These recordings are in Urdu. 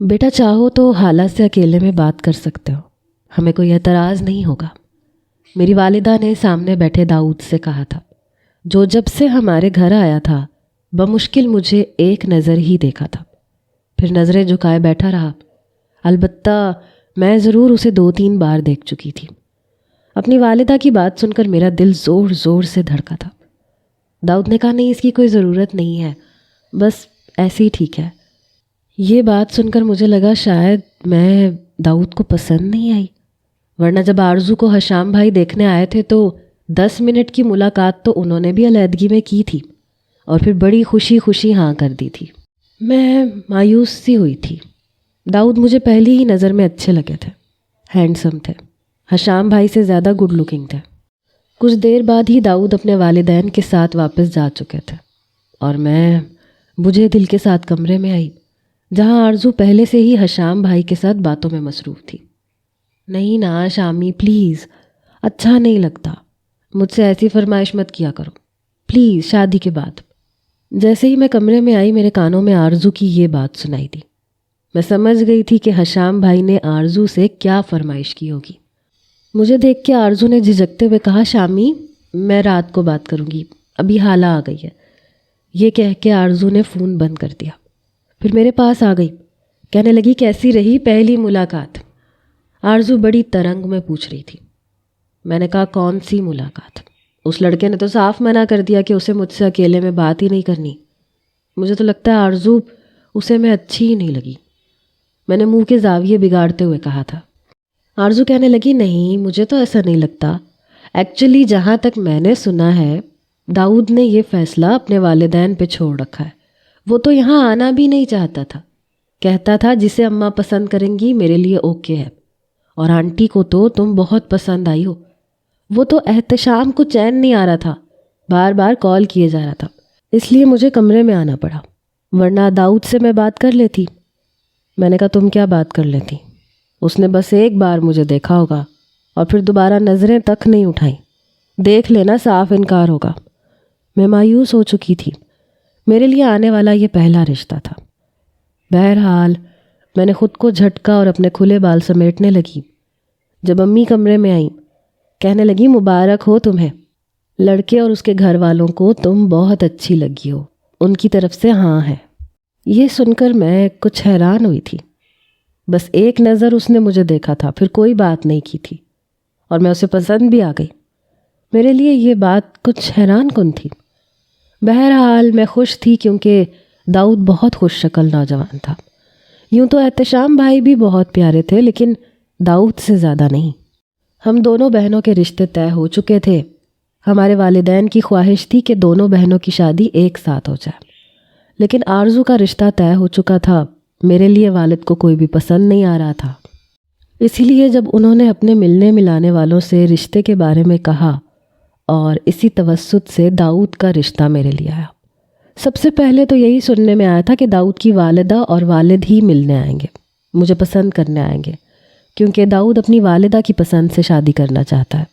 بیٹا چاہو تو حالہ سے اکیلے میں بات کر سکتے ہو، ہمیں کوئی اعتراض نہیں ہوگا، میری والدہ نے سامنے بیٹھے داؤد سے کہا تھا، جو جب سے ہمارے گھر آیا تھا بمشکل مجھے ایک نظر ہی دیکھا تھا، پھر نظریں جھکائے بیٹھا رہا۔ البتہ میں ضرور اسے 2-3 بار دیکھ چکی تھی۔ اپنی والدہ کی بات سن کر میرا دل زور زور سے دھڑکا تھا۔ داؤد نے کہا، نہیں اس کی کوئی ضرورت نہیں ہے، بس ایسے ہی ٹھیک ہے۔ یہ بات سن کر مجھے لگا شاید میں داؤد کو پسند نہیں آئی، ورنہ جب آرزو کو حشام بھائی دیکھنے آئے تھے تو 10 منٹ کی ملاقات تو انہوں نے بھی علیحدگی میں کی تھی اور پھر بڑی خوشی خوشی ہاں کر دی تھی۔ میں مایوس سی ہوئی تھی۔ داؤد مجھے پہلی ہی نظر میں اچھے لگے تھے، ہینڈسم تھے، حشام بھائی سے زیادہ گڈ لکنگ تھے۔ کچھ دیر بعد ہی داؤد اپنے والدین کے ساتھ واپس جا چکے تھے اور میں بجھے دل کے ساتھ کمرے میں آئی، جہاں آرزو پہلے سے ہی حشام بھائی کے ساتھ باتوں میں مصروف تھی۔ نہیں نا شامی پلیز، اچھا نہیں لگتا، مجھ سے ایسی فرمائش مت کیا کرو پلیز، شادی کے بعد۔ جیسے ہی میں کمرے میں آئی میرے کانوں میں آرزو کی یہ بات سنائی دی۔ میں سمجھ گئی تھی کہ حشام بھائی نے آرزو سے کیا فرمائش کی ہوگی۔ مجھے دیکھ کے آرزو نے جھجکتے ہوئے کہا، شامی میں رات کو بات کروں گی، ابھی حالہ آ گئی ہے۔ یہ کہہ کے آرزو نے فون بند کر دیا، پھر میرے پاس آ گئی، کہنے لگی کیسی رہی پہلی ملاقات؟ آرزو بڑی ترنگ میں پوچھ رہی تھی۔ میں نے کہا، کون سی ملاقات؟ اس لڑکے نے تو صاف منع کر دیا کہ اسے مجھ سے اکیلے میں بات ہی نہیں کرنی۔ مجھے تو لگتا ہے آرزو اسے میں اچھی ہی نہیں لگی، میں نے منہ کے زاویے بگاڑتے ہوئے کہا تھا۔ آرزو کہنے لگی، نہیں مجھے تو ایسا نہیں لگتا، ایکچولی جہاں تک میں نے سنا ہے داؤد نے یہ فیصلہ اپنے والدین پہ چھوڑ رکھا ہے، وہ تو یہاں آنا بھی نہیں چاہتا تھا، کہتا تھا جسے اماں پسند کریں گی میرے لیے اوکے ہے، اور آنٹی کو تو تم بہت پسند آئی ہو۔ وہ تو احتشام کو چین نہیں آ رہا تھا، بار بار کال کیے جا رہا تھا، اس لیے مجھے کمرے میں آنا پڑا، ورنہ داؤد سے میں بات کر لیتی۔ میں نے کہا، تم کیا بات کر لیتی؟ اس نے بس ایک بار مجھے دیکھا ہوگا اور پھر دوبارہ نظریں تک نہیں اٹھائیں، دیکھ لینا صاف انکار ہوگا۔ میں مایوس ہو چکی تھی، میرے لیے آنے والا یہ پہلا رشتہ تھا۔ بہرحال میں نے خود کو جھٹکا اور اپنے کھلے بال سمیٹنے لگی۔ جب امی کمرے میں آئیں، کہنے لگی، مبارک ہو تمہیں، لڑکے اور اس کے گھر والوں کو تم بہت اچھی لگی ہو، ان کی طرف سے ہاں ہے۔ یہ سن کر میں کچھ حیران ہوئی تھی، بس ایک نظر اس نے مجھے دیکھا تھا، پھر کوئی بات نہیں کی تھی اور میں اسے پسند بھی آ گئی۔ میرے لیے یہ بات کچھ حیران کن تھی۔ بہرحال میں خوش تھی کیونکہ داؤد بہت خوش شکل نوجوان تھا۔ یوں تو احتشام بھائی بھی بہت پیارے تھے لیکن داؤد سے زیادہ نہیں۔ ہم دونوں بہنوں کے رشتے طے ہو چکے تھے، ہمارے والدین کی خواہش تھی کہ دونوں بہنوں کی شادی ایک ساتھ ہو جائے، لیکن آرزو کا رشتہ طے ہو چکا تھا، میرے لیے والد کو کوئی بھی پسند نہیں آ رہا تھا۔ اسی لیے جب انہوں نے اپنے ملنے ملانے والوں سے رشتے کے بارے میں کہا اور اسی توسط سے داؤد کا رشتہ میرے لیے آیا۔ سب سے پہلے تو یہی سننے میں آیا تھا کہ داؤد کی والدہ اور والد ہی ملنے آئیں گے، مجھے پسند کرنے آئیں گے، کیونکہ داؤد اپنی والدہ کی پسند سے شادی کرنا چاہتا ہے۔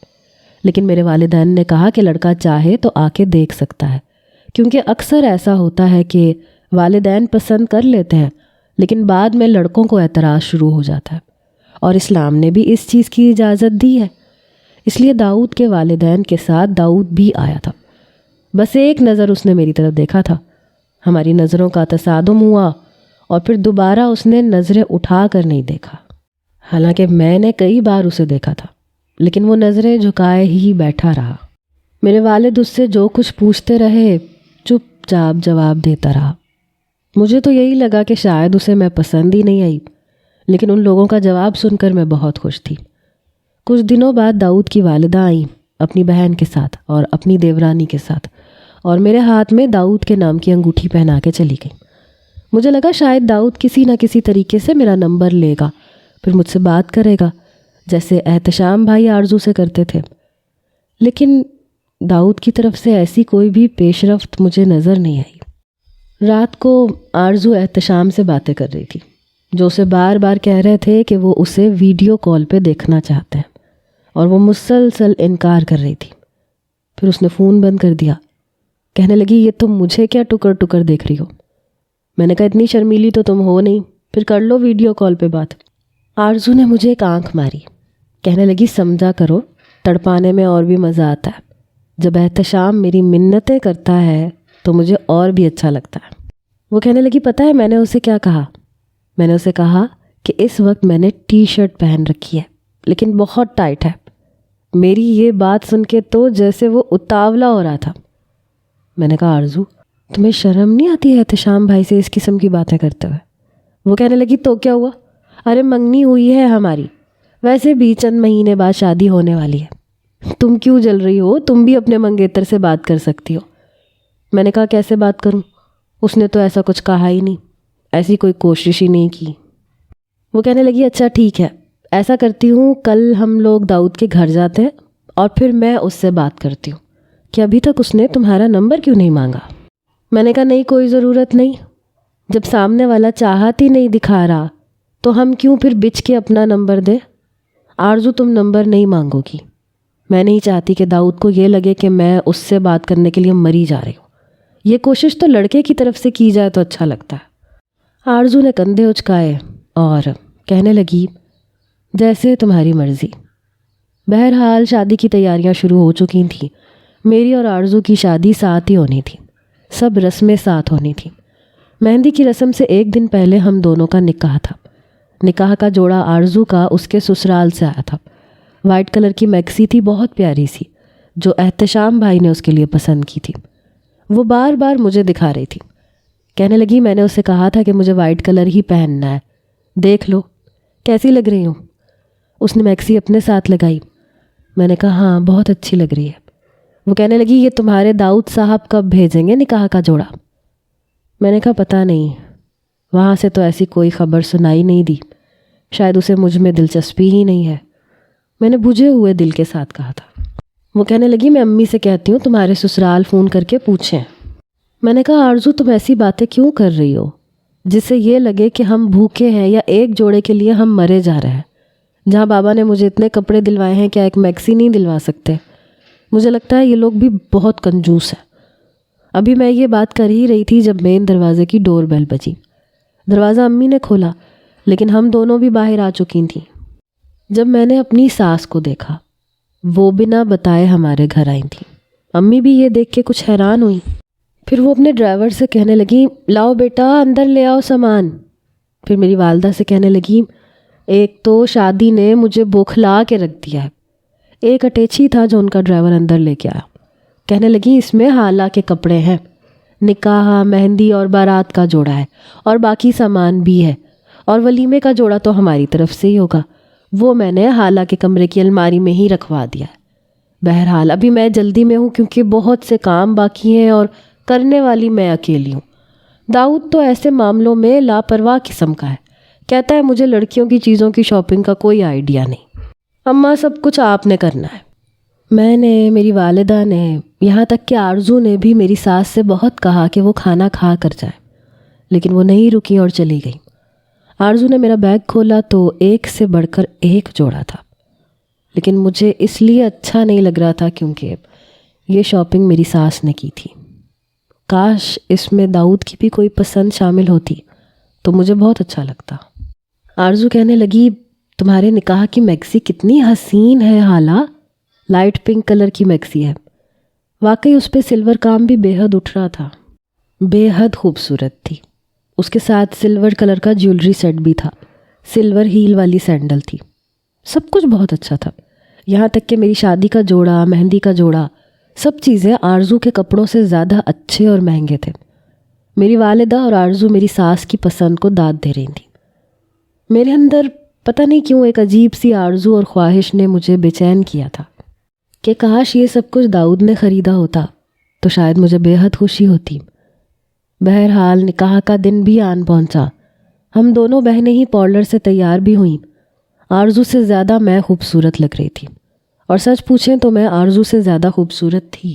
لیکن میرے والدین نے کہا کہ لڑکا چاہے تو آ کے دیکھ سکتا ہے، کیونکہ اکثر ایسا ہوتا ہے کہ والدین پسند کر لیتے ہیں لیکن بعد میں لڑکوں کو اعتراض شروع ہو جاتا ہے، اور اسلام نے بھی اس چیز کی اجازت دی ہے۔ اس لیے داؤد کے والدین کے ساتھ داؤد بھی آیا تھا۔ بس ایک نظر اس نے میری طرف دیکھا تھا، ہماری نظروں کا تصادم ہوا اور پھر دوبارہ اس نے نظریں اٹھا کر نہیں دیکھا، حالانکہ میں نے کئی بار اسے دیکھا تھا، لیکن وہ نظریں جھکائے ہی بیٹھا رہا۔ میرے والد اس سے جو کچھ پوچھتے رہے چپ چاپ جواب دیتا رہا۔ مجھے تو یہی لگا کہ شاید اسے میں پسند ہی نہیں آئی، لیکن ان لوگوں کا جواب سن کر میں بہت خوش تھی۔ کچھ دنوں بعد داؤد کی والدہ آئیں اپنی بہن کے ساتھ اور اپنی دیورانی کے ساتھ، اور میرے ہاتھ میں داؤد کے نام کی انگوٹھی پہنا کے چلی گئی۔ مجھے لگا شاید داؤد کسی نہ کسی طریقے سے میرا نمبر لے گا، پھر مجھ سے بات کرے گا جیسے احتشام بھائی آرزو سے کرتے تھے، لیکن داؤد کی طرف سے ایسی کوئی بھی پیش رفت مجھے نظر نہیں آئی۔ رات کو آرزو احتشام سے باتیں کر رہی تھی، جو اسے بار بار کہہ رہے تھے کہ وہ اسے ویڈیو کال پہ دیکھنا چاہتے ہیں، اور وہ مسلسل انکار کر رہی تھی۔ پھر اس نے فون بند کر دیا، کہنے لگی، یہ تم مجھے کیا ٹکر ٹکر دیکھ رہی ہو؟ میں نے کہا، اتنی شرمیلی تو تم ہو نہیں پھر کر لو ویڈیو کال پہ بات۔ آرزو نے مجھے ایک آنکھ ماری، کہنے لگی سمجھا کرو، تڑپانے میں اور بھی مزہ آتا ہے۔ جب احتشام میری منتیں کرتا ہے تو مجھے اور بھی اچھا لگتا ہے۔ وہ کہنے لگی پتہ ہے میں نے اسے کیا کہا؟ میں نے اسے کہا کہ اس وقت میں نے ٹی شرٹ پہن رکھی ہے لیکن بہت ٹائٹ ہے۔ میری یہ بات سن کے تو جیسے وہ اتاولا ہو رہا تھا۔ میں نے کہا آرزو تمہیں شرم نہیں آتی ہے احتشام بھائی سے اس قسم کی باتیں کرتے ہوئے؟ وہ کہنے لگی تو کیا ہوا، ارے منگنی ہوئی ہے ہماری، ویسے بھی چند مہینے بعد شادی ہونے والی ہے، تم کیوں جل رہی ہو، تم بھی اپنے منگیتر سے بات کر سکتی ہو۔ میں نے کہا کیسے بات کروں، اس نے تو ایسا کچھ کہا ہی نہیں، ایسی کوئی کوشش ہی نہیں کی۔ وہ کہنے لگی اچھا ٹھیک ہے، ایسا کرتی ہوں کل ہم لوگ داؤد کے گھر جاتے ہیں اور پھر میں اس سے بات کرتی ہوں کہ ابھی تک اس نے تمہارا نمبر کیوں نہیں مانگا۔ میں نے کہا نہیں کوئی ضرورت نہیں، جب سامنے والا چاہت ہی نہیں دکھا رہا تو ہم کیوں پھر بچ کے اپنا نمبر دیں۔ آرزو تم نمبر نہیں مانگو گی، میں نہیں چاہتی کہ داؤد کو یہ لگے کہ میں اس سے بات کرنے کے لیے مری جا رہی ہوں، یہ کوشش تو لڑکے کی طرف سے کی جائے تو اچھا لگتا ہے۔ آرزو نے کندھے اچکائے اور کہنے لگی جیسے تمہاری مرضی۔ بہرحال شادی کی تیاریاں شروع ہو چکی تھیں، میری اور آرزو کی شادی ساتھ ہی ہونی تھی، سب رسمیں ساتھ ہونی تھیں۔ مہندی کی رسم سے ایک دن پہلے ہم دونوں کا نکاح تھا۔ نکاح کا جوڑا آرزو کا اس کے سسرال سے آیا تھا، وائٹ کلر کی میکسی تھی، بہت پیاری سی، جو احتشام بھائی نے اس کے لیے پسند کی تھی۔ وہ بار بار مجھے دکھا رہی تھی، کہنے لگی میں نے اسے کہا تھا کہ مجھے وائٹ کلر ہی پہننا ہے، دیکھ لو کیسی لگ رہی ہوں۔ اس نے میکسی اپنے ساتھ لگائی، میں نے کہا ہاں بہت اچھی لگ رہی ہے۔ وہ کہنے لگی یہ تمہارے داؤد صاحب کب بھیجیں گے نکاح کا جوڑا؟ میں نے کہا پتہ نہیں، وہاں سے تو ایسی کوئی خبر سنائی نہیں دی، شاید اسے مجھ میں دلچسپی ہی نہیں ہے، میں نے بجھے ہوئے دل کے ساتھ کہا تھا۔ وہ کہنے لگی میں امی سے کہتی ہوں تمہارے سسرال فون کر کے پوچھیں۔ میں نے کہا آرزو تم ایسی باتیں کیوں کر رہی ہو جس سے یہ لگے کہ ہم بھوکے ہیں یا ایک جوڑے کے لیے ہم مرے جا رہے ہیں؟ جہاں بابا نے مجھے اتنے کپڑے دلوائے ہیں کیا ایک میکسی نہیں دلوا سکتے؟ مجھے لگتا ہے یہ لوگ بھی بہت کنجوس ہیں۔ ابھی میں یہ بات کر ہی رہی تھی جب مین دروازے کی ڈور بیل بجی۔ دروازہ امی نے کھولا لیکن ہم دونوں بھی باہر آ چکی تھیں۔ جب میں نے اپنی ساس کو دیکھا، وہ بنا بتائے ہمارے گھر آئی تھیں۔ امی بھی یہ دیکھ کے کچھ حیران ہوئی، پھر وہ اپنے ڈرائیور سے کہنے لگی لاؤ بیٹا اندر لے آؤ سامان۔ پھر میری والدہ سے کہنے لگی ایک تو شادی نے مجھے بوکھلا کے رکھ دیا ہے۔ ایک اٹیچی تھا جو ان کا ڈرائیور اندر لے کے آیا، کہنے لگی اس میں حالہ کے کپڑے ہیں، نکاح مہندی اور بارات کا جوڑا ہے اور باقی سامان بھی ہے، اور ولیمے کا جوڑا تو ہماری طرف سے ہی ہوگا، وہ میں نے حالہ کے کمرے کی الماری میں ہی رکھوا دیا ہے۔ بہرحال ابھی میں جلدی میں ہوں کیونکہ بہت سے کام باقی ہیں اور کرنے والی میں اکیلی ہوں۔ داؤد تو ایسے معاملوں میں لاپرواہ قسم کا ہے، کہتا ہے مجھے لڑکیوں کی چیزوں کی شاپنگ کا کوئی آئیڈیا نہیں، اماں سب کچھ آپ نے کرنا ہے۔ میں نے، میری والدہ نے، یہاں تک کہ آرزو نے بھی میری ساس سے بہت کہا کہ وہ کھانا کھا کر جائے، لیکن وہ نہیں رکی اور چلی گئی۔ آرزو نے میرا بیگ کھولا تو ایک سے بڑھ کر ایک جوڑا تھا، لیکن مجھے اس لیے اچھا نہیں لگ رہا تھا کیونکہ یہ شاپنگ میری ساس نے کی تھی۔ کاش اس میں داؤد کی بھی کوئی پسند شامل ہوتی تو مجھے بہت اچھا لگتا۔ آرزو کہنے لگی تمہارے نکاح کی میکسی کتنی حسین ہے حالہ، لائٹ پنک کلر کی میکسی ہے۔ واقعی اس پہ سلور کام بھی بے حد اٹھ رہا تھا، بے حد خوبصورت تھی۔ اس کے ساتھ سلور کلر کا جیولری سیٹ بھی تھا، سلور ہیل والی سینڈل تھی، سب کچھ بہت اچھا تھا، یہاں تک کہ میری شادی کا جوڑا، مہندی کا جوڑا، سب چیزیں آرزو کے کپڑوں سے زیادہ اچھے اور مہنگے تھے۔ میری والدہ اور آرزو میری ساس کی پسند کو داد دے رہی تھیں۔ میرے اندر پتہ نہیں کیوں ایک عجیب سی آرزو اور خواہش نے مجھے بے چین کیا تھا کہ کاش یہ سب کچھ داؤد نے خریدا ہوتا تو شاید مجھے بے حد خوشی ہوتی۔ بہرحال نکاح کا دن بھی آن پہنچا۔ ہم دونوں بہنیں ہی پارلر سے تیار بھی ہوئیں۔ آرزو سے زیادہ میں خوبصورت لگ رہی تھی، اور سچ پوچھیں تو میں آرزو سے زیادہ خوبصورت تھی۔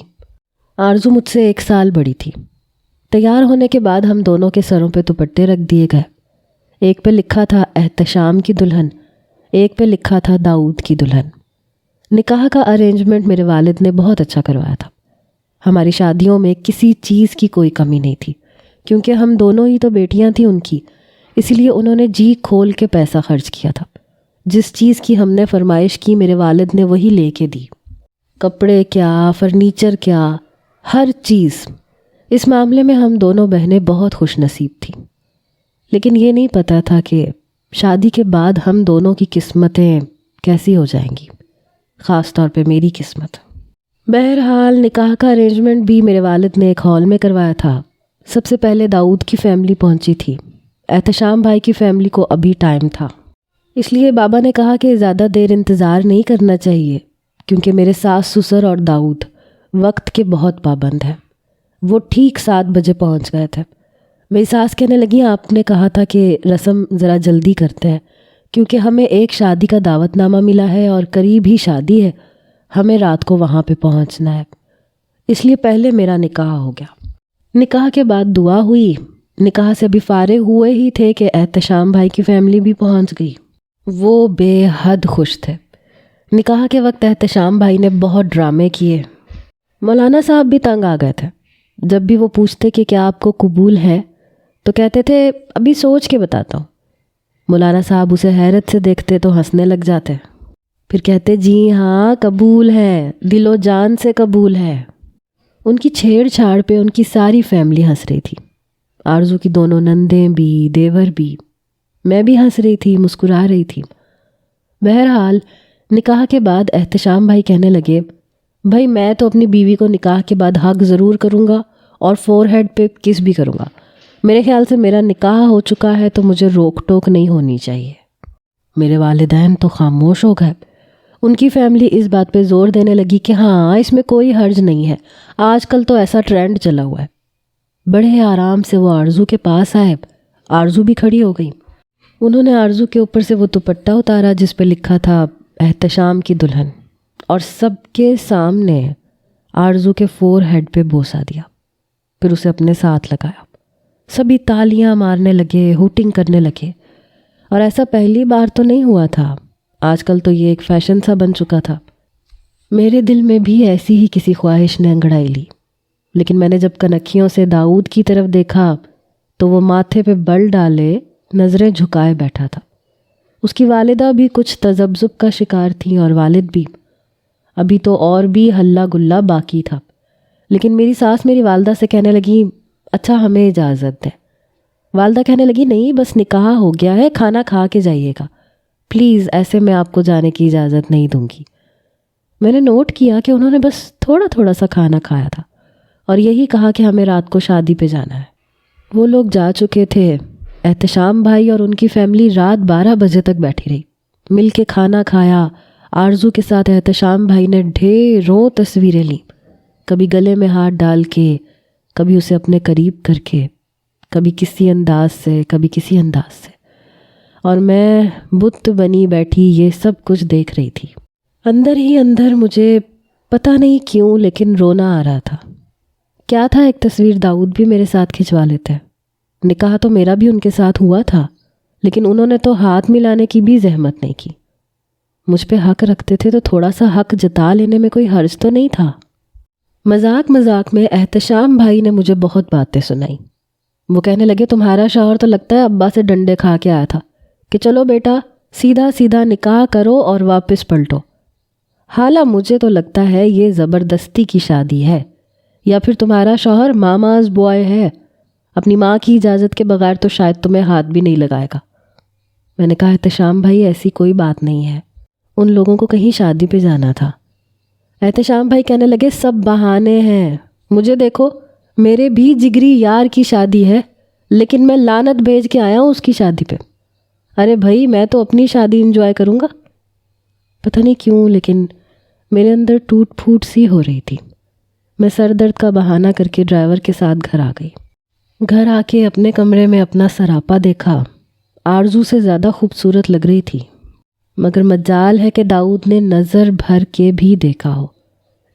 آرزو مجھ سے 1 سال بڑی تھی۔ تیار ہونے کے بعد ہم دونوں کے سروں پہ دوپٹے رکھ دیے گئے، ایک پہ لکھا تھا احتشام کی دلہن، ایک پہ لکھا تھا داؤد کی دلہن۔ نکاح کا ارینجمنٹ میرے والد نے بہت اچھا کروایا تھا۔ ہماری شادیوں میں کسی چیز کی کوئی کمی نہیں تھی، کیونکہ ہم دونوں ہی تو بیٹیاں تھیں ان کی، اسی لیے انہوں نے جی کھول کے پیسہ خرچ کیا تھا۔ جس چیز کی ہم نے فرمائش کی میرے والد نے وہی لے کے دی، کپڑے کیا، فرنیچر کیا، ہر چیز۔ اس معاملے میں ہم دونوں بہنیں بہت خوش نصیب تھیں، لیکن یہ نہیں پتہ تھا کہ شادی کے بعد ہم دونوں کی قسمتیں کیسی ہو جائیں گی، خاص طور پہ میری قسمت۔ بہرحال نکاح کا ارینجمنٹ بھی میرے والد نے ایک ہال میں کروایا تھا۔ سب سے پہلے داؤد کی فیملی پہنچی تھی، احتشام بھائی کی فیملی کو ابھی ٹائم تھا، اس لیے بابا نے کہا کہ زیادہ دیر انتظار نہیں کرنا چاہیے، کیونکہ میرے ساس سسر اور داؤد وقت کے بہت پابند ہیں۔ وہ ٹھیک 7 بجے پہنچ گئے تھے۔ میری ساس کہنے لگی آپ نے کہا تھا کہ رسم ذرا جلدی کرتے ہیں، کیونکہ ہمیں ایک شادی کا دعوت نامہ ملا ہے اور قریب ہی شادی ہے، ہمیں رات کو وہاں پہ پہنچنا ہے، اس لیے پہلے میرا نکاح ہو گیا۔ نکاح کے بعد دعا ہوئی۔ نکاح سے ابھی فارغ ہوئے ہی تھے کہ احتشام بھائی کی فیملی بھی پہنچ گئی۔ وہ بے حد خوش تھے۔ نکاح کے وقت احتشام بھائی نے بہت ڈرامے کیے۔ مولانا صاحب بھی تنگ آ گئے تھے۔ جب بھی وہ پوچھتے کہ کیا آپ کو قبول ہے تو کہتے تھے ابھی سوچ کے بتاتا ہوں۔ مولانا صاحب اسے حیرت سے دیکھتے تو ہنسنے لگ جاتے، پھر کہتے جی ہاں قبول ہے، دل و جان سے قبول ہے۔ ان کی چھیڑ چھاڑ پہ ان کی ساری فیملی ہنس رہی تھی، آرزو کی دونوں نندیں بھی، دیور بھی، میں بھی ہنس رہی تھی، مسکرا رہی تھی۔ بہرحال نکاح کے بعد احتشام بھائی کہنے لگے بھائی میں تو اپنی بیوی کو نکاح کے بعد حق ضرور کروں گا اور فور ہیڈ پہ کس بھی کروں گا، میرے خیال سے میرا نکاح ہو چکا ہے تو مجھے روک ٹوک نہیں ہونی چاہیے۔ میرے والدین تو خاموش ہو گئے۔ ان کی فیملی اس بات پہ زور دینے لگی کہ ہاں اس میں کوئی حرج نہیں ہے، آج کل تو ایسا ٹرینڈ چلا ہوا ہے۔ بڑے آرام سے وہ آرزو کے پاس آئے، آرزو بھی کھڑی ہو گئی۔ انہوں نے آرزو کے اوپر سے وہ دوپٹہ اتارا جس پہ لکھا تھا احتشام کی دلہن، اور سب کے سامنے آرزو کے فور ہیڈ پہ بوسہ دیا، پھر اسے اپنے ساتھ لگایا۔ سبھی تالیاں مارنے لگے، ہوٹنگ کرنے لگے، اور ایسا پہلی بار تو نہیں ہوا تھا، آج کل تو یہ ایک فیشن سا بن چکا تھا۔ میرے دل میں بھی ایسی ہی کسی خواہش نے انگڑائی لی، لیکن میں نے جب کنکھیوں سے داؤد کی طرف دیکھا تو وہ ماتھے پہ بل ڈالے نظریں جھکائے بیٹھا تھا۔ اس کی والدہ بھی کچھ تذبذب کا شکار تھیں اور والد بھی۔ ابھی تو اور بھی ہلا گلا باقی تھا، لیکن میری ساس میری والدہ سے کہنے لگی اچھا ہمیں اجازت ہے۔ والدہ کہنے لگی نہیں بس نکاح ہو گیا ہے، کھانا کھا کے جائیے گا، پلیز ایسے میں آپ کو جانے کی اجازت نہیں دوں گی۔ میں نے نوٹ کیا کہ انہوں نے بس تھوڑا سا کھانا کھایا تھا اور یہی کہا کہ ہمیں رات کو شادی پہ جانا ہے۔ وہ لوگ جا چکے تھے۔ احتشام بھائی اور ان کی فیملی رات 12 بجے تک بیٹھی رہی، مل کے کھانا کھایا۔ آرزو کے ساتھ احتشام بھائی نے ڈھیروں تصویریں لیں، کبھی گلے میں ہاتھ ڈال کے، کبھی اسے اپنے قریب کر کے، کبھی کسی انداز سے، کبھی کسی انداز سے، اور میں بت بنی بیٹھی یہ سب کچھ دیکھ رہی تھی۔ اندر ہی اندر مجھے پتہ نہیں کیوں لیکن رونا آ رہا تھا۔ کیا تھا ایک تصویر داؤد بھی میرے ساتھ کھنچوا لیتے، نکاح تو میرا بھی ان کے ساتھ ہوا تھا، لیکن انہوں نے تو ہاتھ ملانے کی بھی زحمت نہیں کی۔ مجھ پہ حق رکھتے تھے تو تھوڑا سا حق جتا لینے میں کوئی حرج تو نہیں تھا۔ مذاق میں احتشام بھائی نے مجھے بہت باتیں سنائی۔ وہ کہنے لگے تمہارا شوہر تو لگتا ہے ابا سے ڈنڈے کھا کے آیا تھا کہ چلو بیٹا سیدھا نکاح کرو اور واپس پلٹو۔ حالانکہ مجھے تو لگتا ہے یہ زبردستی کی شادی ہے، یا پھر تمہارا شوہر ماماز بوائے ہے، اپنی ماں کی اجازت کے بغیر تو شاید تمہیں ہاتھ بھی نہیں لگائے گا۔ میں نے کہا احتشام بھائی ایسی کوئی بات نہیں ہے، ان لوگوں کو کہیں شادی پہ جانا تھا۔ احتشام بھائی کہنے لگے سب بہانے ہیں، مجھے دیکھو میرے بھی جگری یار کی شادی ہے، لیکن میں لعنت بھیج کے آیا ہوں اس کی شادی پہ۔ ارے بھائی میں تو اپنی شادی انجوائے کروں گا۔ پتہ نہیں کیوں لیکن میرے اندر ٹوٹ پھوٹ سی ہو رہی تھی۔ میں سر درد کا بہانہ کر کے ڈرائیور کے ساتھ گھر آ گئی۔ گھر آ کے اپنے کمرے میں اپنا سراپا دیکھا، آرزو سے زیادہ خوبصورت لگ رہی تھی، مگر مجال ہے کہ داؤد نے نظر بھر کے بھی دیکھا ہو،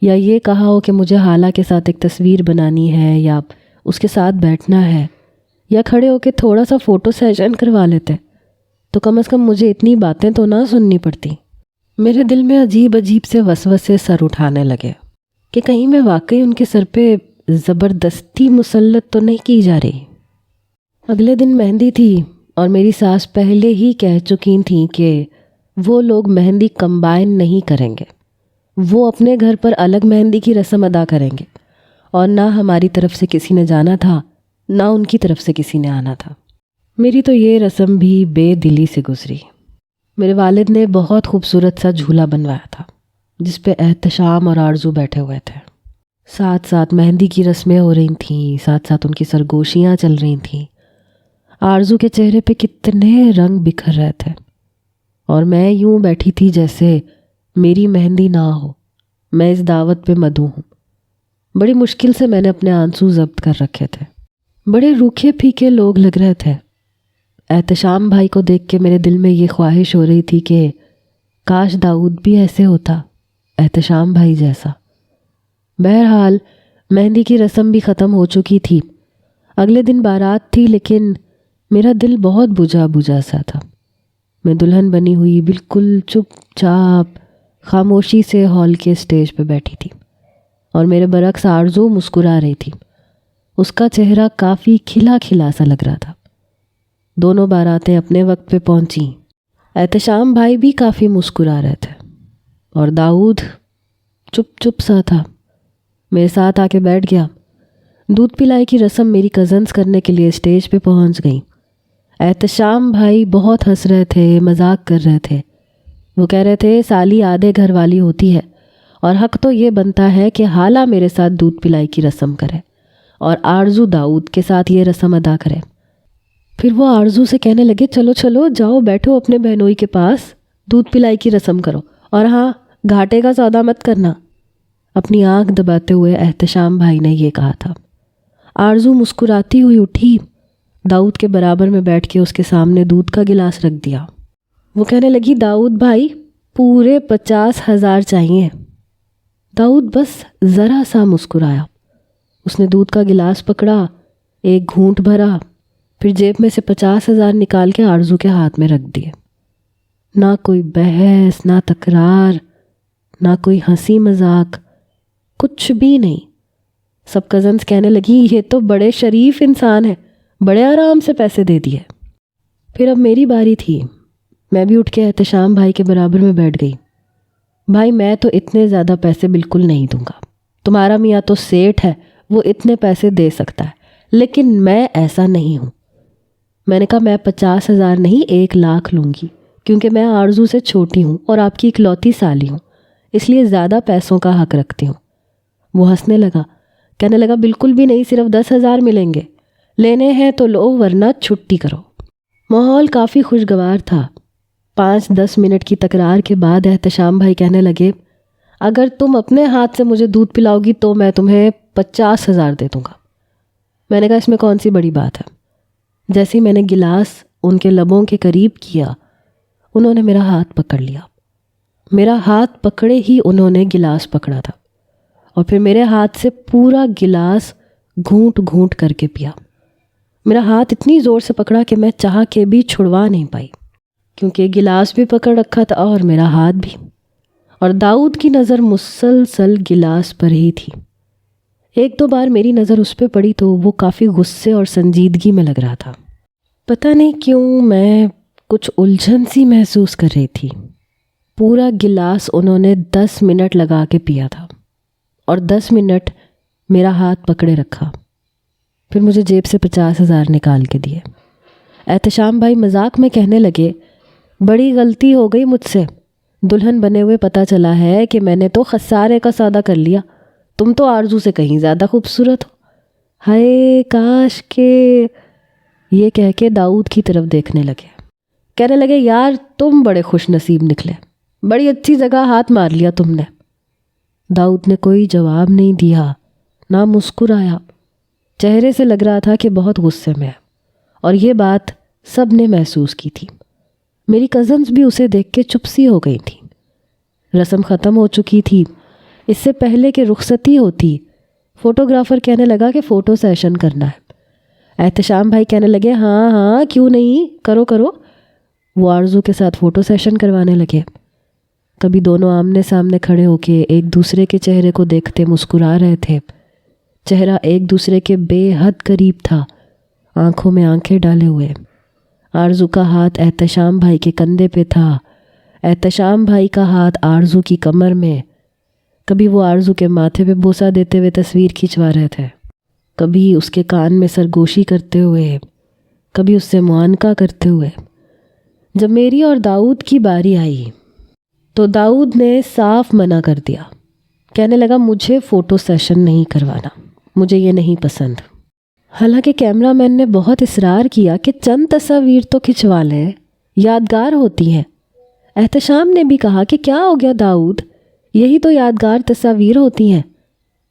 یا یہ کہا ہو کہ مجھے حالہ کے ساتھ ایک تصویر بنانی ہے، یا اس کے ساتھ بیٹھنا ہے، یا کھڑے ہو کے تھوڑا سا فوٹو سیشن کروا لیتے تو کم از کم مجھے اتنی باتیں تو نہ سننی پڑتی۔ میرے دل میں عجیب سے وسوسے سر اٹھانے لگے کہ کہیں میں واقعی ان کے سر پہ زبردستی مسلط تو نہیں کی جا رہی۔ اگلے دن مہندی تھی، اور میری ساس پہلے ہی کہہ چکی تھیں کہ وہ لوگ مہندی کمبائن نہیں کریں گے، وہ اپنے گھر پر الگ مہندی کی رسم ادا کریں گے، اور نہ ہماری طرف سے کسی نے جانا تھا نہ ان کی طرف سے کسی نے آنا تھا۔ میری تو یہ رسم بھی بے دلی سے گزری۔ میرے والد نے بہت خوبصورت سا جھولا بنوایا تھا جس پہ احتشام اور آرزو بیٹھے ہوئے تھے۔ ساتھ ساتھ مہندی کی رسمیں ہو رہی تھیں، ساتھ ساتھ ان کی سرگوشیاں چل رہی تھیں۔ آرزو کے چہرے پہ کتنے رنگ بکھر رہے تھے، اور میں یوں بیٹھی تھی جیسے میری مہندی نہ ہو، میں اس دعوت پہ مدعو ہوں۔ بڑی مشکل سے میں نے اپنے آنسو ضبط کر رکھے تھے۔ بڑے روکھے پھیکے لوگ لگ رہے تھے۔ احتشام بھائی کو دیکھ کے میرے دل میں یہ خواہش ہو رہی تھی کہ کاش داؤد بھی ایسے ہوتا، احتشام بھائی جیسا۔ بہرحال مہندی کی رسم بھی ختم ہو چکی تھی۔ اگلے دن بارات تھی، لیکن میرا دل بہت بجھا بجھا سا تھا۔ میں دلہن بنی ہوئی بالکل چپ چاپ خاموشی سے ہال کے اسٹیج پہ بیٹھی تھی، اور میرے برعکس آرزو مسکرا رہی تھی۔ اس کا چہرہ کافی کھلا کھلا سا لگ رہا تھا۔ دونوں باراتیں اپنے وقت پہ پہنچیں۔ احتشام بھائی بھی کافی مسکرا رہے تھے، اور داؤد چپ چپ سا تھا۔ میرے ساتھ آ کے بیٹھ گیا۔ دودھ پلائی کی رسم میری کزنز کرنے کے لیے اسٹیج پہ پہنچ گئیں۔ احتشام بھائی بہت ہنس رہے تھے، مذاق کر رہے تھے۔ وہ کہہ رہے تھے سالی آدھے گھر والی ہوتی ہے، اور حق تو یہ بنتا ہے کہ حالہ میرے ساتھ دودھ پلائی کی رسم کرے اور آرزو داؤد کے ساتھ یہ رسم ادا کرے۔ پھر وہ آرزو سے کہنے لگے چلو چلو جاؤ بیٹھو اپنے بہنوئی کے پاس، دودھ پلائی کی رسم کرو، اور ہاں گھاٹے کا سودا مت کرنا۔ اپنی آنکھ دباتے ہوئے احتشام بھائی نے یہ کہا تھا۔ آرزو مسکراتی ہوئی اٹھی، داؤد کے برابر میں بیٹھ کے اس کے سامنے دودھ کا گلاس رکھ دیا۔ وہ کہنے لگی داؤد بھائی پورے 50,000 چاہیے۔ داؤد بس ذرا سا مسکرایا۔ اس نے دودھ کا گلاس پکڑا، ایک گھونٹ بھرا، پھر جیب میں سے 50,000 نکال کے آرزو کے ہاتھ میں رکھ دیے۔ نہ کوئی بحث، نہ تکرار، نہ کوئی ہنسی مذاق، کچھ بھی نہیں۔ سب کزنز کہنے لگی یہ تو بڑے شریف انسان ہے، بڑے آرام سے پیسے دے دیے۔ پھر اب میری باری تھی۔ میں بھی اٹھ کے احتشام بھائی کے برابر میں بیٹھ گئی۔ بھائی میں تو اتنے زیادہ پیسے بالکل نہیں دوں گا، تمہارا میاں تو سیٹھ ہے، وہ اتنے پیسے دے سکتا ہے، لیکن میں ایسا نہیں ہوں۔ میں نے کہا میں 50,000 نہیں 1,00,000 لوں گی، کیونکہ میں آرزو سے چھوٹی ہوں اور آپ کی اکلوتی سالی ہوں، اس لیے زیادہ پیسوں کا حق رکھتی ہوں۔ وہ ہنسنے لگا، کہنے لگا بالکل بھی نہیں، صرف 10,000 ملیں گے، لینے ہیں تو لو ورنہ چھٹی کرو۔ ماحول کافی خوشگوار تھا۔ 5-10 منٹ کی تکرار کے بعد احتشام بھائی کہنے لگے اگر تم اپنے ہاتھ سے مجھے دودھ پلاؤ گی تو میں تمہیں 50,000 دے دوں گا۔ میں نے کہا اس میں کون سی بڑی بات ہے۔ جیسے ہی میں نے گلاس ان کے لبوں کے قریب کیا، انہوں نے میرا ہاتھ پکڑ لیا۔ میرا ہاتھ پکڑے ہی انہوں نے گلاس پکڑا تھا، اور پھر میرے ہاتھ سے پورا گلاس گھونٹ گھونٹ کر کے پیا۔ میرا ہاتھ اتنی زور سے پکڑا کہ میں چاہ کے بھی چھڑوا نہیں پائی، کیونکہ گلاس بھی پکڑ رکھا تھا اور میرا ہاتھ بھی، اور داؤد کی نظر مسلسل گلاس پر ہی تھی۔ 1-2 بار میری نظر اس پہ پڑی تو وہ کافی غصے اور سنجیدگی میں لگ رہا تھا۔ پتہ نہیں کیوں میں کچھ الجھن سی محسوس کر رہی تھی۔ پورا گلاس انہوں نے 10 منٹ لگا کے پیا تھا، اور 10 منٹ میرا ہاتھ پکڑے رکھا، پھر مجھے جیب سے 50,000 نکال کے دیے۔ احتشام بھائی مذاق میں کہنے لگے بڑی غلطی ہو گئی مجھ سے، دلہن بنے ہوئے پتہ چلا ہے کہ میں نے تو خسارے کا سودا کر لیا، تم تو آرزو سے کہیں زیادہ خوبصورت ہو، ہائے کاش کہ۔ یہ کہہ کے داؤد کی طرف دیکھنے لگے، کہنے لگے یار تم بڑے خوش نصیب نکلے، بڑی اچھی جگہ ہاتھ مار لیا تم نے۔ داؤد نے کوئی جواب نہیں دیا، نہ مسکرایا، چہرے سے لگ رہا تھا کہ بہت غصے میں ہے، اور یہ بات سب نے محسوس کی تھی۔ میری کزنز بھی اسے دیکھ کے چپ سی ہو گئی تھیں۔ رسم ختم ہو چکی تھی۔ اس سے پہلے کہ رخصتی ہوتی، فوٹوگرافر کہنے لگا کہ فوٹو سیشن کرنا ہے۔ احتشام بھائی کہنے لگے ہاں ہاں کیوں نہیں، کرو کرو۔ وہ آرزو کے ساتھ فوٹو سیشن کروانے لگے۔ کبھی دونوں آمنے سامنے کھڑے ہو کے ایک دوسرے کے چہرے کو دیکھتے مسکرا رہے تھے۔ چہرہ ایک دوسرے کے بے حد قریب تھا، آنکھوں میں آنکھیں ڈالے ہوئے۔ آرزو کا ہاتھ احتشام بھائی کے کندھے پہ تھا، احتشام بھائی کا ہاتھ آرزو کی کمر میں۔ کبھی وہ آرزو کے ماتھے پہ بوسہ دیتے ہوئے تصویر کھنچوا رہے تھے، کبھی اس کے کان میں سرگوشی کرتے ہوئے، کبھی اس سے معانقہ کرتے ہوئے۔ جب میری اور داؤد کی باری آئی تو داؤد نے صاف منع کر دیا، کہنے لگا مجھے فوٹو سیشن نہیں کروانا، مجھے یہ نہیں پسند۔ حالانکہ کیمرہ مین نے بہت اصرار کیا کہ چند تصاویر تو کھنچوا لیں، یادگار ہوتی ہیں۔ احتشام نے بھی کہا کہ کیا ہو گیا داؤد، یہی تو یادگار تصاویر ہوتی ہیں،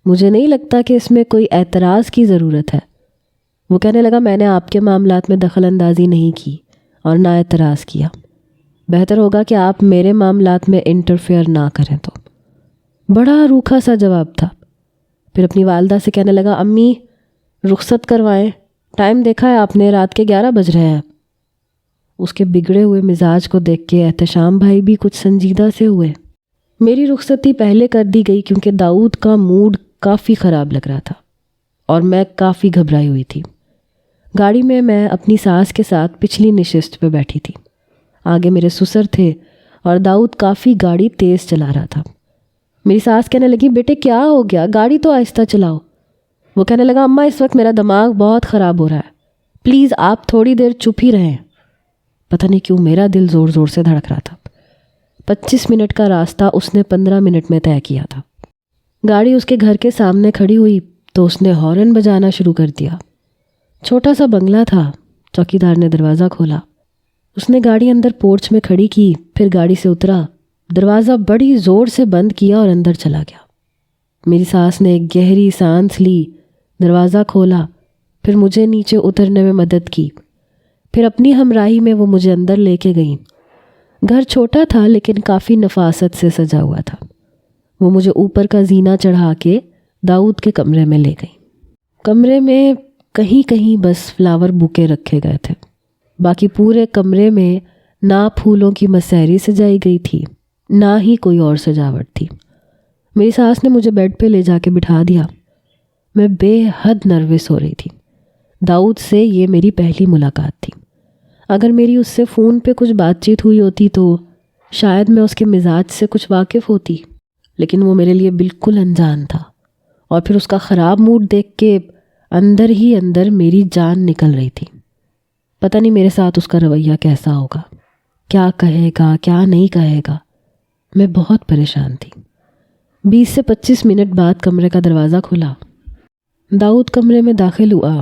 مجھے نہیں لگتا کہ اس میں کوئی اعتراض کی ضرورت ہے۔ وہ کہنے لگا میں نے آپ کے معاملات میں دخل اندازی نہیں کی اور نہ اعتراض کیا، بہتر ہوگا کہ آپ میرے معاملات میں انٹرفیئر نہ کریں۔ تو بڑا روکھا سا جواب تھا۔ پھر اپنی والدہ سے کہنے لگا امی رخصت کروائیں، ٹائم دیکھا ہے آپ نے، رات کے 11 بج رہے ہیں۔ اس کے بگڑے ہوئے مزاج کو دیکھ کے احتشام بھائی بھی کچھ سنجیدہ سے ہوئے۔ میری رخصتی پہلے کر دی گئی کیونکہ داؤد کا موڈ کافی خراب لگ رہا تھا اور میں کافی گھبرائی ہوئی تھی۔ گاڑی میں اپنی ساس کے ساتھ پچھلی نشست پہ بیٹھی تھی، آگے میرے سسر تھے اور داؤد کافی گاڑی تیز چلا رہا تھا۔ میری ساس کہنے لگی بیٹے کیا ہو گیا، گاڑی تو آہستہ چلاؤ۔ وہ کہنے لگا اماں اس وقت میرا دماغ بہت خراب ہو رہا ہے، پلیز آپ تھوڑی دیر چپ ہی رہیں۔ پتہ نہیں کیوں میرا دل زور زور سے دھڑک رہا تھا۔ 25 منٹ کا راستہ اس نے 15 منٹ میں طے کیا تھا۔ گاڑی اس کے گھر کے سامنے کھڑی ہوئی تو اس نے ہارن بجانا شروع کر دیا۔ چھوٹا سا بنگلہ تھا، چوکیدار نے دروازہ کھولا، اس نے گاڑی اندر پورچ میں کھڑی کی، پھر گاڑی سے اترا، دروازہ بڑی زور سے بند کیا اور اندر چلا گیا۔ میری ساس نے ایک گہری سانس لی، دروازہ کھولا، پھر مجھے نیچے اترنے میں مدد کی، پھر اپنی ہمراہی میں وہ مجھے اندر لے کے گئیں۔ گھر چھوٹا تھا لیکن کافی نفاست سے سجا ہوا تھا۔ وہ مجھے اوپر کا زینہ چڑھا کے داؤد کے کمرے میں لے گئی۔ کمرے میں کہیں کہیں بس فلاور بوکے رکھے گئے تھے، باقی پورے کمرے میں نہ پھولوں کی مسحری سجائی گئی تھی نہ ہی کوئی اور سجاوٹ تھی۔ میری ساس نے مجھے بیڈ پہ لے جا کے بٹھا دیا۔ میں بے حد نروس ہو رہی تھی۔ داؤد سے یہ میری پہلی ملاقات تھی۔ اگر میری اس سے فون پہ کچھ بات چیت ہوئی ہوتی تو شاید میں اس کے مزاج سے کچھ واقف ہوتی، لیکن وہ میرے لیے بالکل انجان تھا، اور پھر اس کا خراب موڈ دیکھ کے اندر ہی اندر میری جان نکل رہی تھی۔ پتہ نہیں میرے ساتھ اس کا رویہ کیسا ہوگا، کیا کہے گا کیا نہیں کہے گا۔ میں بہت پریشان تھی۔ 20 سے 25 منٹ بعد کمرے کا دروازہ کھلا۔ داؤد کمرے میں داخل ہوا،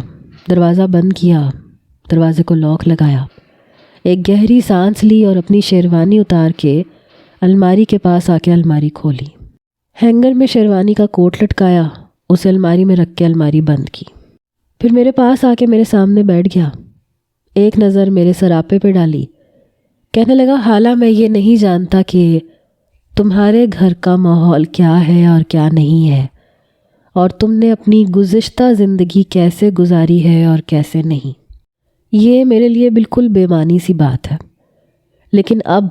دروازہ بند کیا، دروازے کو لاک لگایا، ایک گہری سانس لی اور اپنی شیروانی اتار کے الماری کے پاس آ کے الماری کھولی۔ ہینگر میں شیروانی کا کوٹ لٹکایا، اسے الماری میں رکھ کے الماری بند کی، پھر میرے پاس آ کے میرے سامنے بیٹھ گیا، ایک نظر میرے سراپے پہ ڈالی، کہنے لگا حالہ میں یہ نہیں جانتا کہ تمہارے گھر کا ماحول کیا ہے اور کیا نہیں ہے، اور تم نے اپنی گزشتہ زندگی کیسے گزاری ہے اور کیسے نہیں۔ یہ میرے لیے بالکل بے معنی سی بات ہے، لیکن اب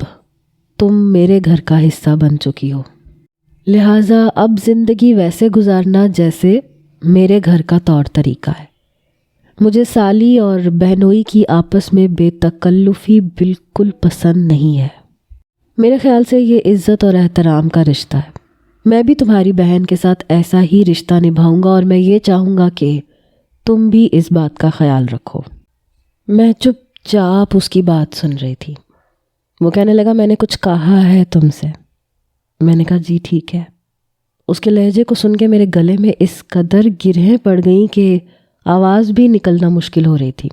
تم میرے گھر کا حصہ بن چکی ہو، لہٰذا اب زندگی ویسے گزارنا جیسے میرے گھر کا طور طریقہ ہے۔ مجھے سالی اور بہنوئی کی آپس میں بے تکلفی بالکل پسند نہیں ہے۔ میرے خیال سے یہ عزت اور احترام کا رشتہ ہے۔ میں بھی تمہاری بہن کے ساتھ ایسا ہی رشتہ نبھاؤں گا، اور میں یہ چاہوں گا کہ تم بھی اس بات کا خیال رکھو۔ میں چپ چاپ اس کی بات سن رہی تھی۔ وہ کہنے لگا میں نے کچھ کہا ہے تم سے؟ میں نے کہا جی ٹھیک ہے۔ اس کے لہجے کو سن کے میرے گلے میں اس قدر گرہیں پڑ گئیں کہ آواز بھی نکلنا مشکل ہو رہی تھی۔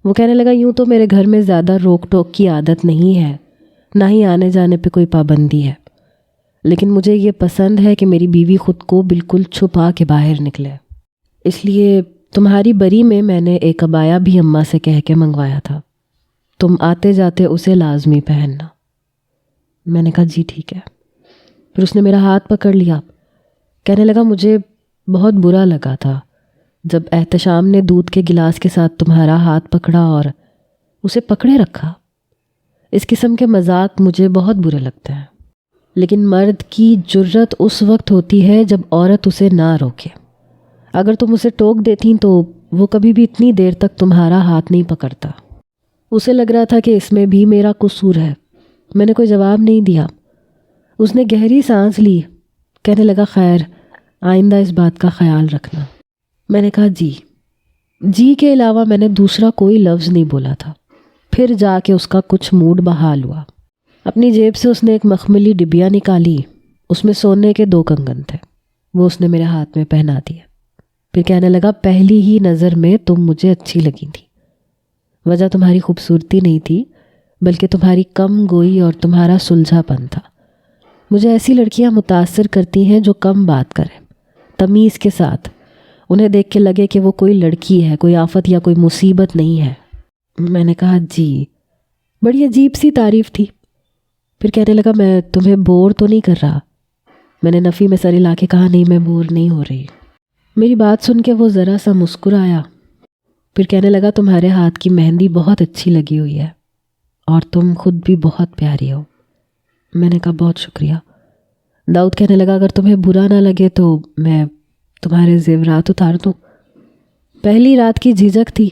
وہ کہنے لگا یوں تو میرے گھر میں زیادہ روک ٹوک کی عادت نہیں ہے، نہ ہی آنے جانے پہ کوئی پابندی ہے، لیکن مجھے یہ پسند ہے کہ میری بیوی خود کو بالکل چھپا کے باہر نکلے، اس لیے تمہاری بری میں نے ایک عبایا بھی اماں سے کہہ کے منگوایا تھا، تم آتے جاتے اسے لازمی پہننا۔ میں نے کہا جی ٹھیک ہے۔ پھر اس نے میرا ہاتھ پکڑ لیا، کہنے لگا مجھے بہت برا لگا تھا جب احتشام نے دودھ کے گلاس کے ساتھ تمہارا ہاتھ پکڑا اور اسے پکڑے رکھا۔ اس قسم کے مذاق مجھے بہت برے لگتے ہیں، لیکن مرد کی جرت اس وقت ہوتی ہے جب عورت اسے نہ روکے۔ اگر تم اسے ٹوک دیتی تو وہ کبھی بھی اتنی دیر تک تمہارا ہاتھ نہیں پکڑتا۔ اسے لگ رہا تھا کہ اس میں بھی میرا قصور ہے۔ میں نے کوئی جواب نہیں دیا۔ اس نے گہری سانس لی، کہنے لگا خیر، آئندہ اس بات کا خیال رکھنا۔ میں نے کہا جی کے علاوہ میں نے دوسرا کوئی لفظ نہیں بولا تھا۔ پھر جا کے اس کا کچھ موڈ بحال ہوا۔ اپنی جیب سے اس نے ایک مخملی ڈبیا نکالی، اس میں سونے کے 2 کنگن تھے، وہ اس نے میرے ہاتھ میں پہنا دیے۔ پھر کہنے لگا پہلی ہی نظر میں تم مجھے اچھی لگی تھی۔ وجہ تمہاری خوبصورتی نہیں تھی، بلکہ تمہاری کم گوئی اور تمہارا سلجھا پن تھا۔ مجھے ایسی لڑکیاں متاثر کرتی ہیں جو کم بات کریں، تمیز کے ساتھ، انہیں دیکھ کے لگے کہ وہ کوئی لڑکی ہے، کوئی آفت یا کوئی مصیبت نہیں ہے۔ میں نے کہا جی۔ بڑی عجیب سی تعریف تھی۔ پھر کہنے لگا میں تمہیں بور تو نہیں کر رہا؟ میں نے نفی میں سر ہلا کے کہا نہیں، میں بور نہیں ہو رہی۔ میری بات سن کے وہ ذرا سا مسکرایا۔ پھر کہنے لگا تمہارے ہاتھ کی مہندی بہت اچھی لگی ہوئی ہے اور تم خود بھی بہت پیاری ہو۔ میں نے کہا بہت شکریہ۔ داؤد کہنے لگا اگر تمہیں برا نہ لگے تو میں تمہارے زیورات اتار دوں۔ پہلی رات کی جھجک تھی،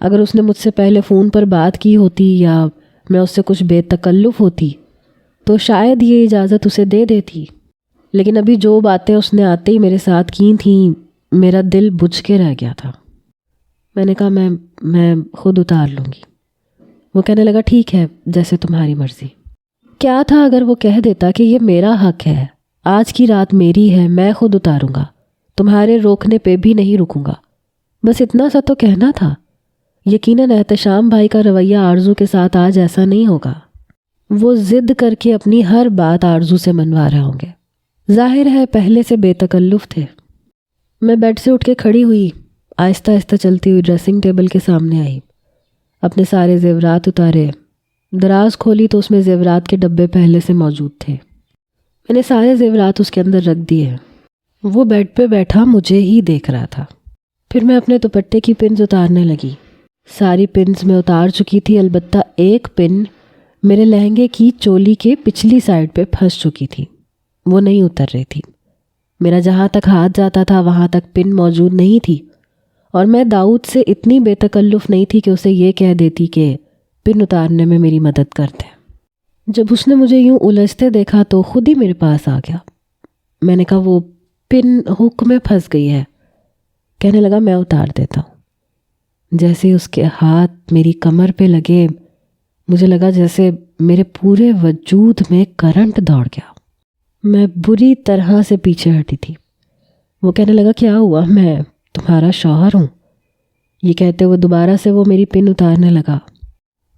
اگر اس نے مجھ سے پہلے فون پر بات کی ہوتی یا میں اس سے کچھ بے تکلف ہوتی تو شاید یہ اجازت اسے دے دیتی، لیکن ابھی جو باتیں اس نے آتے ہی میرے ساتھ کی تھیں، میرا دل بجھ کے رہ گیا تھا۔ میں نے کہا میں خود اتار لوں گی۔ وہ کہنے لگا ٹھیک ہے، جیسے تمہاری مرضی۔ کیا تھا اگر وہ کہہ دیتا کہ یہ میرا حق ہے، آج کی رات میری ہے، میں خود اتاروں گا، تمہارے روکنے پہ بھی نہیں رکوں گا، بس اتنا سا تو کہنا تھا۔ یقیناً احتشام بھائی کا رویہ آرزو کے ساتھ آج ایسا نہیں ہوگا۔ وہ ضد کر کے اپنی ہر بات آرزو سے منوا رہے ہوں گے۔ ظاہر ہے پہلے سے بے تکلف تھے۔ میں بیڈ سے اٹھ کے کھڑی ہوئی، آہستہ آہستہ چلتی ہوئی ڈریسنگ ٹیبل کے سامنے آئی، اپنے سارے زیورات اتارے۔ دراز کھولی تو اس میں زیورات کے ڈبے پہلے سے موجود تھے۔ میں نے سارے زیورات اس کے اندر رکھ دیے۔ وہ بیڈ پہ بیٹھا مجھے ہی دیکھ رہا تھا۔ پھر میں اپنے دوپٹے کی پنز اتارنے لگی۔ ساری پنز میں اتار چکی تھی، البتہ ایک پن میرے لہنگے کی چولی کے پچھلی سائڈ پہ پھنس چکی تھی، وہ نہیں اتر رہی تھی۔ میرا جہاں تک ہاتھ جاتا تھا وہاں تک پن موجود نہیں تھی، اور میں داؤد سے اتنی بے تکلف نہیں تھی کہ اسے یہ کہہ دیتی کہ پن اتارنے میں میری مدد کر دے۔ جب اس نے مجھے یوں الجھتے دیکھا تو خود ہی میرے پاس آ گیا۔ میں نے کہا وہ پن ہک میں پھنس گئی ہے۔ کہنے لگا میں اتار دیتا ہوں۔ جیسے اس کے ہاتھ میری کمر پہ لگے، مجھے لگا جیسے میرے پورے وجود میں کرنٹ دوڑ گیا۔ میں بری طرح سے پیچھے ہٹی تھی۔ وہ کہنے لگا کیا ہوا، میں تمہارا شوہر ہوں۔ یہ کہتے ہوئے دوبارہ سے وہ میری پن اتارنے لگا۔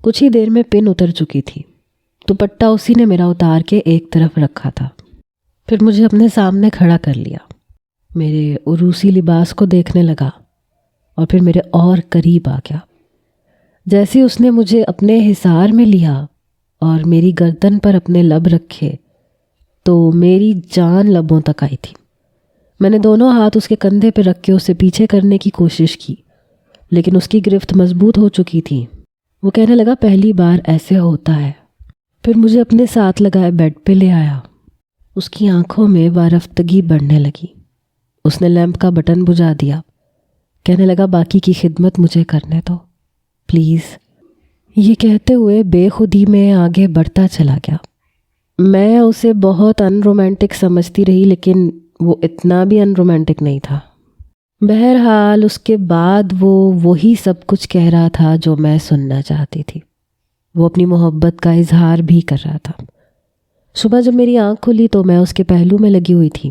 کچھ ہی دیر میں پن اتر چکی تھی۔ دوپٹہ اسی نے میرا اتار کے ایک طرف رکھا تھا۔ پھر مجھے اپنے سامنے کھڑا کر لیا، میرے عروسی لباس کو دیکھنے لگا اور پھر میرے اور قریب آ گیا۔ جیسے اس نے مجھے اپنے حصار میں لیا اور میری گردن پر اپنے لب رکھے تو میری جان لبوں تک آئی تھی۔ میں نے دونوں ہاتھ اس کے کندھے پہ رکھ کے اسے پیچھے کرنے کی کوشش کی، لیکن اس کی گرفت مضبوط ہو چکی تھی۔ وہ کہنے لگا پہلی بار ایسے ہوتا ہے۔ پھر مجھے اپنے ساتھ لگائے بیڈ پہ لے آیا۔ اس کی آنکھوں میں وارفتگی بڑھنے لگی۔ اس نے لیمپ کا بٹن بجھا دیا۔ کہنے لگا باقی کی خدمت مجھے کرنے دو پلیز۔ یہ کہتے ہوئے بے خودی میں آگے بڑھتا چلا گیا۔ میں اسے بہت ان رومانٹک سمجھتی رہی، لیکن وہ اتنا بھی ان رومانٹک نہیں تھا۔ بہرحال اس کے بعد وہ وہی سب کچھ کہہ رہا تھا جو میں سننا چاہتی تھی۔ وہ اپنی محبت کا اظہار بھی کر رہا تھا۔ صبح جب میری آنکھ کھلی تو میں اس کے پہلو میں لگی ہوئی تھی۔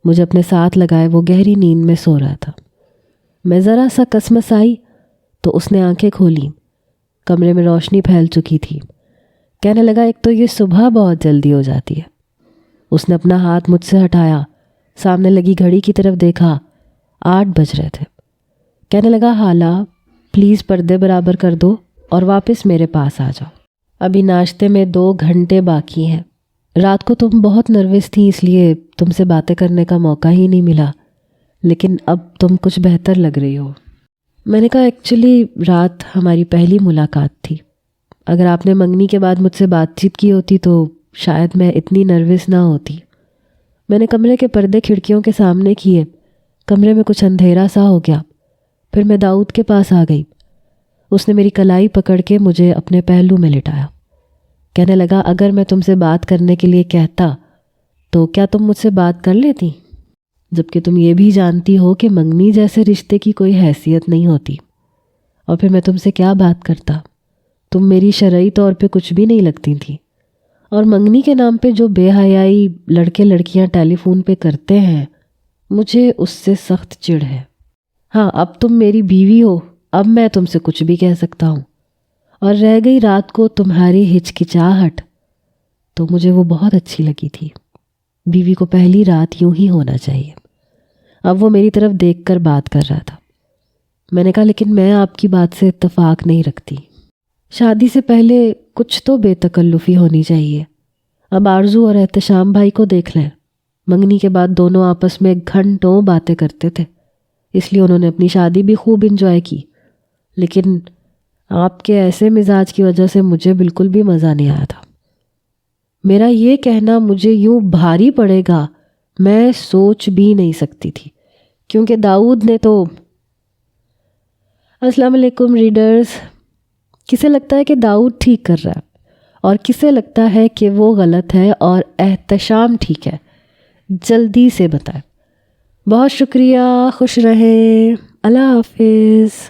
مجھے اپنے ساتھ لگائے وہ گہری نیند میں سو رہا تھا۔ میں ذرا سا کسمس آئی تو اس نے آنکھیں کھولیں۔ کمرے میں روشنی پھیل چکی تھی۔ کہنے لگا ایک تو یہ صبح بہت جلدی ہو جاتی ہے۔ اس نے اپنا ہاتھ مجھ سے ہٹایا، سامنے لگی گھڑی کی طرف دیکھا، 8 بج رہے تھے۔ کہنے لگا حالا پلیز پردے برابر کر دو اور واپس میرے پاس آ جاؤ، ابھی ناشتے میں 2 گھنٹے باقی ہیں۔ رات کو تم بہت نروس تھی، اس لیے تم سے باتیں کرنے کا موقع ہی نہیں ملا، لیکن اب تم کچھ بہتر لگ رہی ہو۔ میں نے کہا ایکچولی رات ہماری پہلی ملاقات تھی، اگر آپ نے منگنی کے بعد مجھ سے بات چیت کی ہوتی تو شاید میں اتنی نروس نہ ہوتی۔ میں نے کمرے کے پردے کھڑکیوں کے سامنے کیے۔ کمرے میں کچھ اندھیرا سا ہو گیا۔ پھر میں داؤد کے پاس آ گئی۔ اس نے میری کلائی پکڑ کے مجھے اپنے پہلو میں لٹایا. کہنے لگا اگر میں تم سے بات کرنے کے لیے کہتا تو کیا تم مجھ سے بات کر لیتی؟ جبکہ تم یہ بھی جانتی ہو کہ منگنی جیسے رشتے کی کوئی حیثیت نہیں ہوتی. اور پھر میں تم سے کیا بات کرتا؟ تم میری شرعی طور پہ کچھ بھی نہیں لگتی تھی. اور منگنی کے نام پہ جو بے حیائی لڑکے لڑکیاں ٹیلی فون پہ کرتے ہیں مجھے اس سے سخت چڑ ہے. ہاں اب تم میری بیوی ہو، اب میں تم سے کچھ بھی کہہ سکتا ہوں. اور رہ گئی رات کو تمہاری ہچکچاہٹ، تو مجھے وہ بہت اچھی لگی تھی. بیوی کو پہلی رات یوں ہی ہونا چاہیے. اب وہ میری طرف دیکھ کر بات کر رہا تھا. میں نے کہا لیکن میں آپ کی بات سے اتفاق نہیں رکھتی. شادی سے پہلے کچھ تو بے تکلفی ہونی چاہیے. اب آرزو اور احتشام بھائی کو دیکھ لیں، منگنی کے بعد دونوں آپس میں گھنٹوں باتیں کرتے تھے، اس لیے انہوں نے اپنی شادی بھی خوب انجوائے کی. لیکن آپ کے ایسے مزاج کی وجہ سے مجھے بالکل بھی مزہ نہیں آیا تھا. میرا یہ کہنا مجھے یوں بھاری پڑے گا میں سوچ بھی نہیں سکتی تھی، کیونکہ داؤد نے تو... السلام علیکم ریڈرز. کسے لگتا ہے کہ داؤد ٹھیک کر رہا ہے اور کسے لگتا ہے کہ وہ غلط ہے اور احتشام ٹھیک ہے؟ جلدی سے بتائیں. بہت شکریہ، خوش رہیں، اللہ حافظ.